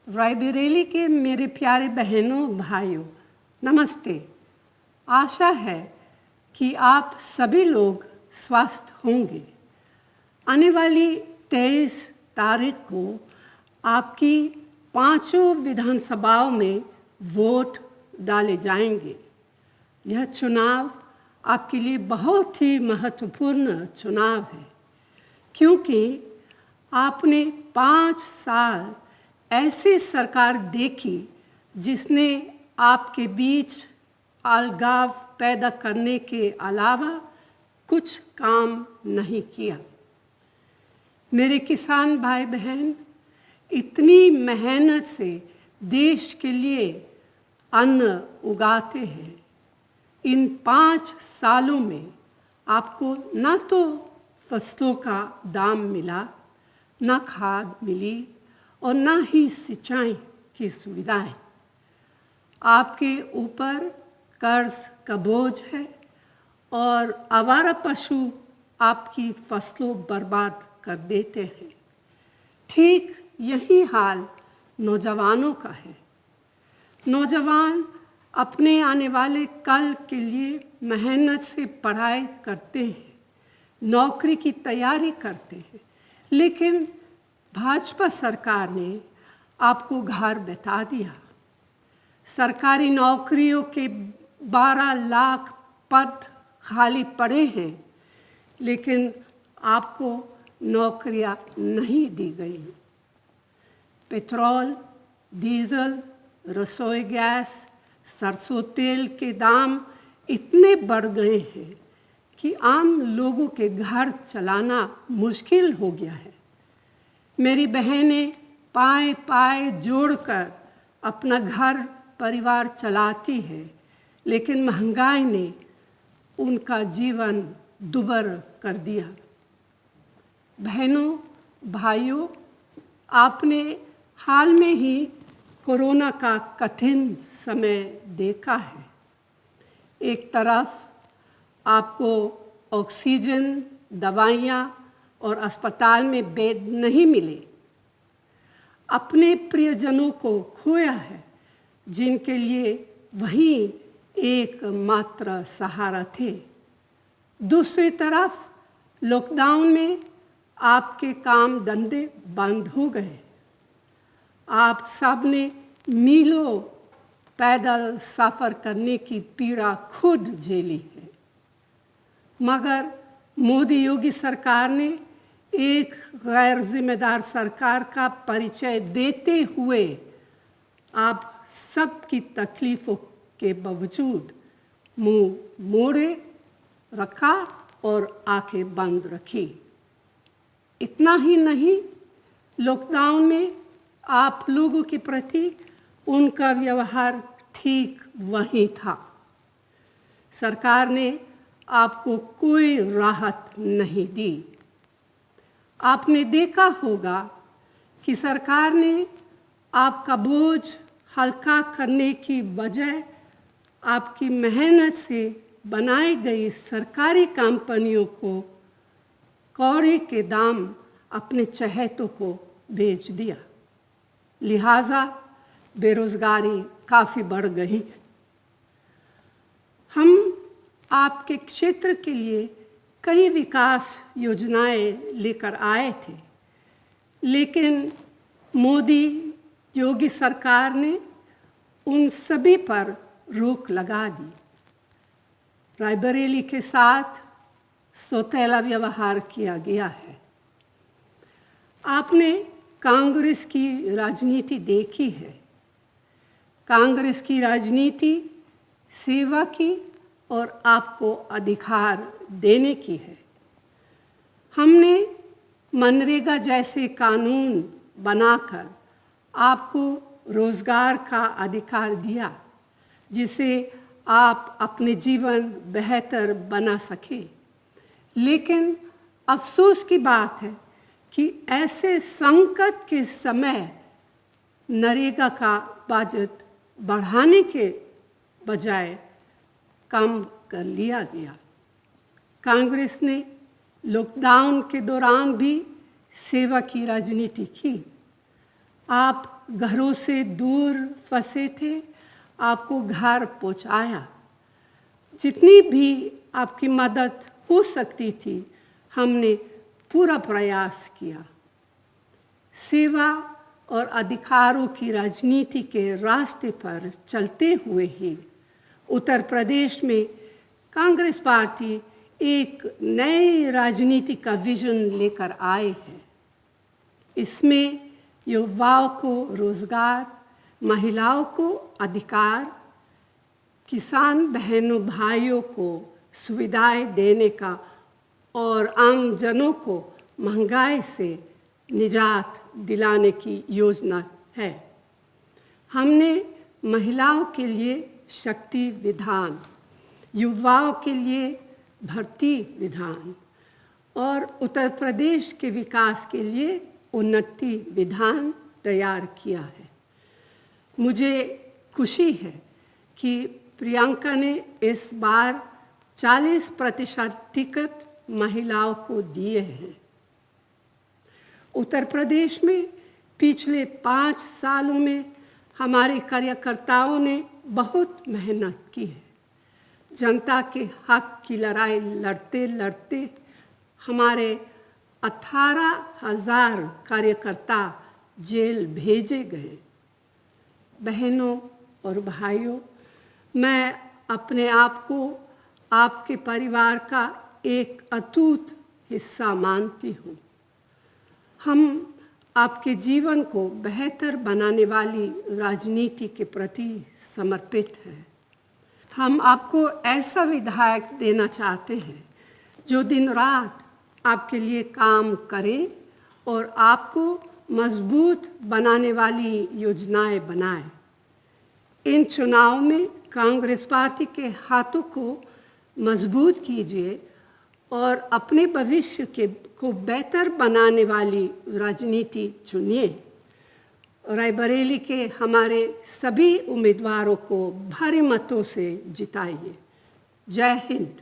रायबरेली के मेरे प्यारे बहनों भाइयों, नमस्ते। आशा है कि आप सभी लोग स्वस्थ होंगे। आने वाली 23 तारीख को आपकी 5 विधानसभाओं में वोट डाले जाएंगे। यह चुनाव आपके लिए बहुत ही महत्वपूर्ण चुनाव है, क्योंकि आपने 5 साल ऐसी सरकार देखी जिसने आपके बीच अलगाव पैदा करने के अलावा कुछ काम नहीं किया। मेरे किसान भाई बहन इतनी मेहनत से देश के लिए अन्न उगाते हैं। इन 5 सालों में आपको न तो फसलों का दाम मिला, न खाद मिली और न ही सिंचाई की सुविधाएं। आपके ऊपर कर्ज का बोझ है और आवारा पशु आपकी फसलों बर्बाद कर देते हैं। ठीक यही हाल नौजवानों का है। नौजवान अपने आने वाले कल के लिए मेहनत से पढ़ाई करते हैं, नौकरी की तैयारी करते हैं, लेकिन भाजपा सरकार ने आपको घर बैठा दिया। सरकारी नौकरियों के 12 लाख पद खाली पड़े हैं, लेकिन आपको नौकरियां नहीं दी गई। पेट्रोल, डीजल, रसोई गैस, सरसों तेल के दाम इतने बढ़ गए हैं कि आम लोगों के घर चलाना मुश्किल हो गया है। मेरी बहनें पाए पाए जोड़कर अपना घर परिवार चलाती हैं, लेकिन महंगाई ने उनका जीवन दुभर कर दिया। बहनों भाइयों, आपने हाल में ही कोरोना का कठिन समय देखा है। एक तरफ आपको ऑक्सीजन, दवाइयाँ और अस्पताल में बेड नहीं मिले। अपने प्रियजनों को खोया है, जिनके लिए वही एकमात्र सहारा थे। दूसरी तरफ लॉकडाउन में आपके काम धंधे बंद हो गए। आप सब ने मीलों पैदल सफ़र करने की पीड़ा खुद झेली है, मगर मोदी योगी सरकार ने एक गैर जिम्मेदार सरकार का परिचय देते हुए आप सबकी तकलीफ़ों के बावजूद मुंह मोड़े रखा और आंखें बंद रखी। इतना ही नहीं, लॉकडाउन में आप लोगों के प्रति उनका व्यवहार ठीक वही था। सरकार ने आपको कोई राहत नहीं दी। आपने देखा होगा कि सरकार ने आपका बोझ हल्का करने की बजाय आपकी मेहनत से बनाई गई सरकारी कंपनियों को कौड़े के दाम अपने चहेतों को बेच दिया। लिहाजा बेरोजगारी काफ़ी बढ़ गई। हम आपके क्षेत्र के लिए कई विकास योजनाएं लेकर आए थे, लेकिन मोदी योगी सरकार ने उन सभी पर रोक लगा दी। रायबरेली के साथ सौतेला व्यवहार किया गया है। आपने कांग्रेस की राजनीति देखी है। कांग्रेस की राजनीति सेवा की और आपको अधिकार देने की है। हमने मनरेगा जैसे कानून बनाकर आपको रोजगार का अधिकार दिया, जिसे आप अपने जीवन बेहतर बना सके। लेकिन अफसोस की बात है कि ऐसे संकट के समय नरेगा का बजट बढ़ाने के बजाय कम कर लिया गया। कांग्रेस ने लॉकडाउन के दौरान भी सेवा की राजनीति की। आप घरों से दूर फंसे थे, आपको घर पहुंचाया। जितनी भी आपकी मदद हो सकती थी, हमने पूरा प्रयास किया। सेवा और अधिकारों की राजनीति के रास्ते पर चलते हुए ही उत्तर प्रदेश में कांग्रेस पार्टी एक नए राजनीति का विजन लेकर आए हैं। इसमें युवाओं को रोजगार, महिलाओं को अधिकार, किसान बहनों भाइयों को सुविधाएं देने का और आम जनों को महंगाई से निजात दिलाने की योजना है। हमने महिलाओं के लिए शक्ति विधान, युवाओं के लिए भर्ती विधान और उत्तर प्रदेश के विकास के लिए उन्नति विधान तैयार किया है। मुझे खुशी है कि प्रियंका ने इस बार 40% टिकट महिलाओं को दिए हैं। उत्तर प्रदेश में पिछले 5 सालों में हमारे कार्यकर्ताओं ने बहुत मेहनत की है। जनता के हक की लड़ाई लड़ते लड़ते हमारे 18,000 कार्यकर्ता जेल भेजे गए। बहनों और भाइयों, मैं अपने आप को आपके परिवार का एक अटूट हिस्सा मानती हूँ। हम आपके जीवन को बेहतर बनाने वाली राजनीति के प्रति समर्पित हैं। हम आपको ऐसा विधायक देना चाहते हैं जो दिन रात आपके लिए काम करे और आपको मजबूत बनाने वाली योजनाएं बनाए। इन चुनाव में कांग्रेस पार्टी के हाथों को मजबूत कीजिए और अपने भविष्य को बेहतर बनाने वाली राजनीति चुनिए। रायबरेली के हमारे सभी उम्मीदवारों को भारी मतों से जिताइए। जय हिंद।